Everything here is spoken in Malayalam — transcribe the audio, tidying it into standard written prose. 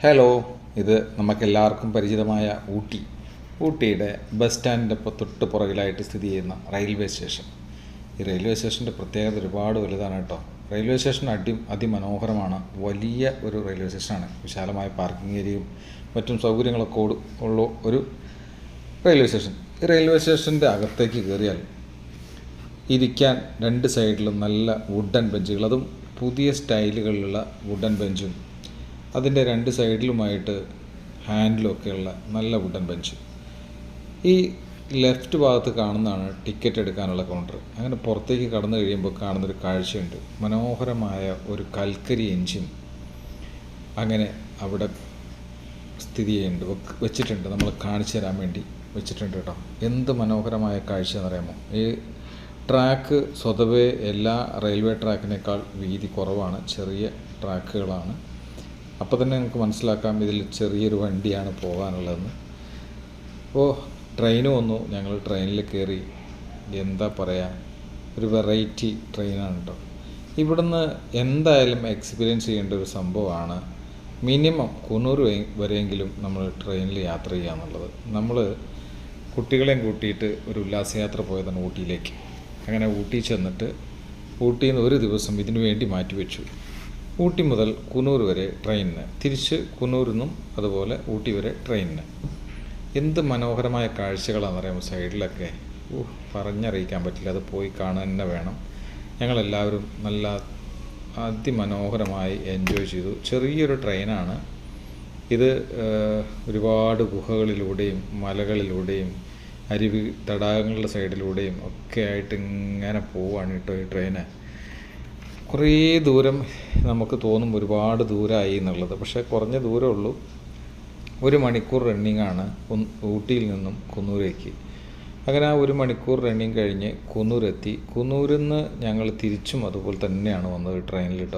ഹലോ, ഇത് നമുക്കെല്ലാവർക്കും പരിചിതമായ ഊട്ടിയുടെ ബസ് സ്റ്റാൻഡിൻ്റെ തൊട്ട് പുറകിലായിട്ട് സ്ഥിതി ചെയ്യുന്ന റെയിൽവേ സ്റ്റേഷൻ. ഈ റെയിൽവേ സ്റ്റേഷൻ്റെ പ്രത്യേകത ഒരുപാട് വലുതാണ് കേട്ടോ. റെയിൽവേ സ്റ്റേഷൻ അതിമനോഹരമാണ്. വലിയ ഒരു റെയിൽവേ സ്റ്റേഷനാണ്. വിശാലമായ പാർക്കിംഗ് ഏരിയയും മറ്റും സൗകര്യങ്ങളൊക്കെ ഉള്ള ഒരു റെയിൽവേ സ്റ്റേഷൻ. ഈ റെയിൽവേ സ്റ്റേഷൻ്റെ അകത്തേക്ക് കയറിയാൽ ഇരിക്കാൻ രണ്ട് സൈഡിലും നല്ല വുഡൻ ബെഞ്ചുകൾ, അതും പുതിയ സ്റ്റൈലുകളിലുള്ള വുഡൻ ബെഞ്ചും അതിൻ്റെ രണ്ട് സൈഡിലുമായിട്ട് ഹാൻഡിലൊക്കെയുള്ള നല്ല വുഡൻ ബെഞ്ച്. ഈ ലെഫ്റ്റ് ഭാഗത്ത് കാണുന്നതാണ് ടിക്കറ്റ് എടുക്കാനുള്ള കൗണ്ടർ. അങ്ങനെ പുറത്തേക്ക് കടന്നു കഴിയുമ്പോൾ കാണുന്നൊരു കാഴ്ചയുണ്ട്. മനോഹരമായ ഒരു കൽക്കരി എഞ്ചിൻ അങ്ങനെ അവിടെ സ്ഥിതി ചെയ്യുന്നുണ്ട്, വെച്ചിട്ടുണ്ട്. നമ്മൾ കാണിച്ചു തരാൻ വേണ്ടി വെച്ചിട്ടുണ്ട് കേട്ടോ. എന്ത് മനോഹരമായ കാഴ്ച എന്നറിയാമോ. ഈ ട്രാക്ക് സ്വതവേ എല്ലാ റെയിൽവേ ട്രാക്കിനേക്കാൾ വീതി കുറവാണ്, ചെറിയ ട്രാക്കുകളാണ്. അപ്പോൾ തന്നെ നമുക്ക് മനസ്സിലാക്കാം ഇതിൽ ചെറിയൊരു വണ്ടിയാണ് പോകാനുള്ളതെന്ന്. അപ്പോൾ ട്രെയിന് വന്നു, ഞങ്ങൾ ട്രെയിനിൽ കയറി. എന്താ പറയുക, ഒരു വെറൈറ്റി ട്രെയിനാണ് കേട്ടോ. ഇവിടുന്ന് എന്തായാലും എക്സ്പീരിയൻസ് ചെയ്യേണ്ട ഒരു സംഭവമാണ്. മിനിമം കുന്നൂർ വരെയെങ്കിലും നമ്മൾ ട്രെയിനിൽ യാത്ര ചെയ്യുക എന്നുള്ളത്. നമ്മൾ കുട്ടികളെയും കൂട്ടിയിട്ട് ഒരു ഉല്ലാസയാത്ര പോയതാണ് ഊട്ടിയിലേക്ക്. അങ്ങനെ ഊട്ടി ചെന്നിട്ട് ഊട്ടിയിൽ നിന്ന് ഒരു ദിവസം ഇതിനു വേണ്ടി മാറ്റിവെച്ചു. ഊട്ടി മുതൽ കുന്നൂർ വരെ ട്രെയിനിന്, തിരിച്ച് കുന്നൂരിൽ നിന്നും അതുപോലെ ഊട്ടി വരെ ട്രെയിനിന്. എന്ത് മനോഹരമായ കാഴ്ചകളാണെന്ന് പറയുമ്പോൾ സൈഡിലൊക്കെ പറഞ്ഞറിയിക്കാൻ പറ്റില്ല. അത് പോയി കാണാൻ തന്നെ വേണം. ഞങ്ങളെല്ലാവരും നല്ല അതിമനോഹരമായി എൻജോയ് ചെയ്തു. ചെറിയൊരു ട്രെയിനാണ് ഇത്. ഒരുപാട് ഗുഹകളിലൂടെയും മലകളിലൂടെയും അരുവി തടാകങ്ങളുടെ സൈഡിലൂടെയും ഒക്കെ ആയിട്ട് ഇങ്ങനെ പോവുകയാണ് കേട്ടോ ഈ ട്രെയിന്. കുറേ ദൂരം നമുക്ക് തോന്നും ഒരുപാട് ദൂരമായി എന്നുള്ളത്, പക്ഷേ കുറഞ്ഞ ദൂരമുള്ളൂ. 1 മണിക്കൂർ റണ്ണിങ്ങാണ് ഊട്ടിയിൽ നിന്നും കുന്നൂരേക്ക്. അങ്ങനെ ആ 1 മണിക്കൂർ റണ്ണിങ് കഴിഞ്ഞ് കുന്നൂരെത്തി. കുന്നൂരിൽ നിന്ന് ഞങ്ങൾ തിരിച്ചും അതുപോലെ തന്നെയാണ് വന്നത് ട്രെയിനിൽ കേട്ടോ.